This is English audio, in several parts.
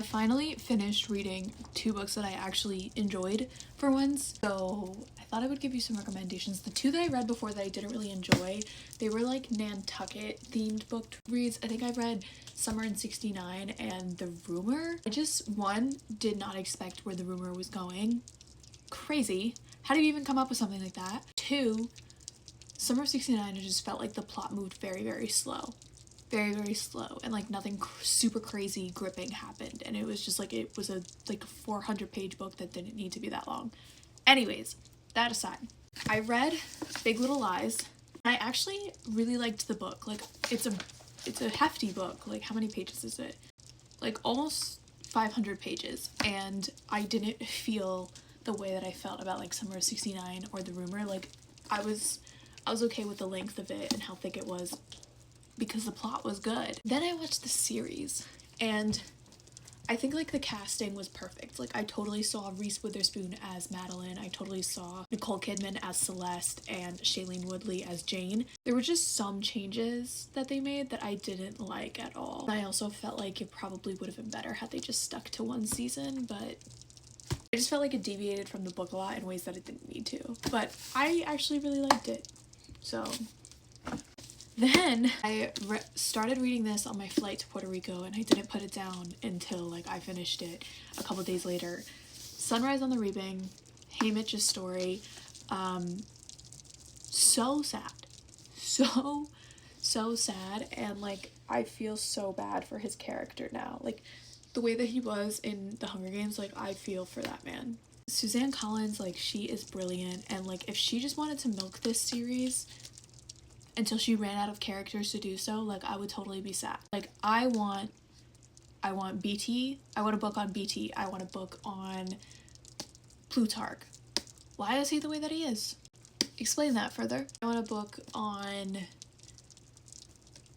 finally finished reading 2 books that I actually enjoyed for once, so I thought I would give you some recommendations. The 2 that I read before that I didn't really enjoy, they were like Nantucket themed book reads. I think I read Summer in 69 and The Rumor. I just, 1, did not expect where The Rumor was going. Crazy. How do you even come up with something like that? 2, Summer of 69, it just felt like the plot moved very, very slow. Very, very slow, and like nothing super crazy gripping happened, and it was just like, it was a like 400-page book that didn't need to be that long. Anyways, that aside, I read Big Little Lies. I actually really liked the book. Like, it's a hefty book. Like, how many pages is it? Like almost 500 pages, and I didn't feel the way that I felt about like Summer of 69 or The Rumor. Like, I was okay with the length of it and how thick it was, because the plot was good. Then I watched the series, and I think like the casting was perfect. Like, I totally saw Reese Witherspoon as Madeline, I totally saw Nicole Kidman as Celeste, and Shailene Woodley as Jane. There were just some changes that they made that I didn't like at all. I also felt like it probably would have been better had they just stuck to 1 season, but I just felt like it deviated from the book a lot in ways that it didn't need to. But I actually really liked it. So then I started reading this on my flight to Puerto Rico, and I didn't put it down until like I finished it a couple days later. Sunrise on the Reaping, Haymitch's story. So sad. So sad, and like I feel so bad for his character now. Like, the way that he was in The Hunger Games, like I feel for that man. Suzanne Collins, like, she is brilliant, and like if she just wanted to milk this series until she ran out of characters to do so, like I would totally be sad. Like, I want BT. I want a book on BT. I want a book on Plutarch. Why is he the way that he is? Explain that further. I want a book on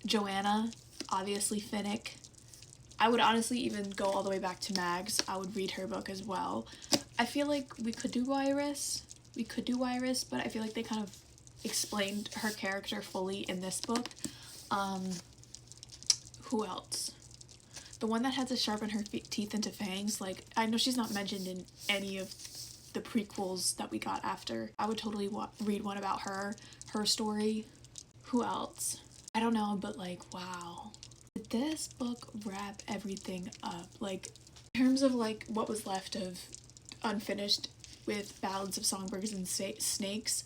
Joanna, obviously Finnick. I would honestly even go all the way back to Mags. I would read her book as well. I feel like we could do Iris, but I feel like they kind of explained her character fully in this book. Who else? The one that had to sharpen her teeth into fangs. Like, I know she's not mentioned in any of the prequels that we got after. I would totally read one about her story. Who else? I don't know, but like, wow. Did this book wrap everything up? Like, in terms of like what was left of unfinished with Ballads of Songbirds and Snakes,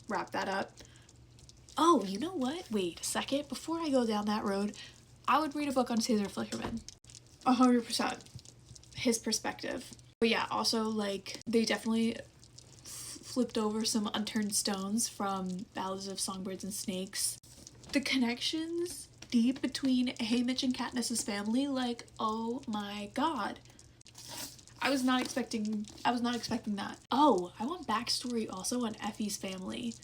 wrap that up. Oh, you know what? Wait a second. Before I go down that road, I would read a book on Cesar Flickerman. 100%. His perspective. But yeah, also, like, they definitely flipped over some unturned stones from Ballads of Songbirds and Snakes. The connections deep between Haymitch and Katniss's family, like, oh my god. I was not expecting that. Oh, I want backstory also on Effie's family.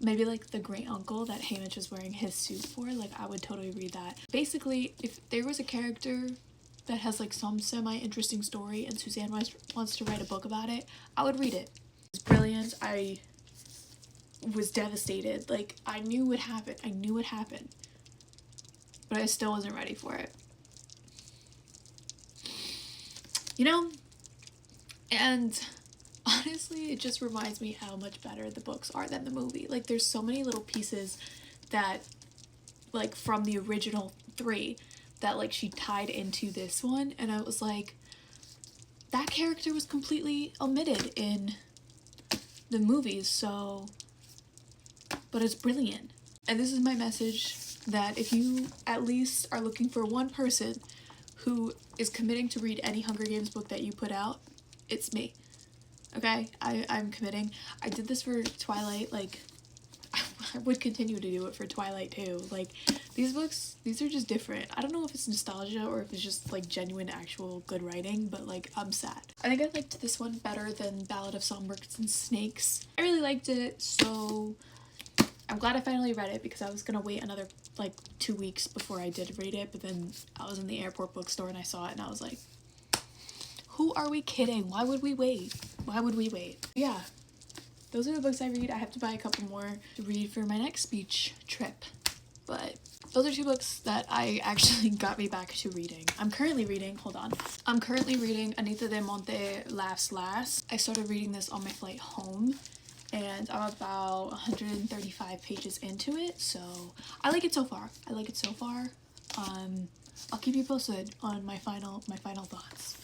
Maybe like the great uncle that Haymitch was wearing his suit for. Like, I would totally read that. Basically, if there was a character that has like some semi-interesting story and Suzanne wants to write a book about it, I would read it. It's brilliant. I was devastated. Like, I knew it happened. But I still wasn't ready for it. You know? And honestly, it just reminds me how much better the books are than the movie. Like, there's so many little pieces that, like, from the original 3 that, like, she tied into this one, and I was like, that character was completely omitted in the movies, so, but it's brilliant. And this is my message, that if you at least are looking for one person who is committing to read any Hunger Games book that you put out, it's me. Okay? I'm committing. I did this for Twilight, like, I would continue to do it for Twilight too. Like, these books, these are just different. I don't know if it's nostalgia or if it's just like genuine actual good writing, but like, I'm sad. I think I liked this one better than Ballad of Songbirds and Snakes. I really liked it, so I'm glad I finally read it, because I was gonna wait another like 2 weeks before I did read it, but then I was in the airport bookstore and I saw it and I was like, who are we kidding? Why would we wait? Yeah, those are the books I read. I have to buy a couple more to read for my next beach trip, but those are two books that I actually got me back to reading. I'm currently reading Anita de Monte Laughs Last. I started reading this on my flight home and I'm about 135 pages into it, so I like it so far. I'll keep you posted on my final thoughts.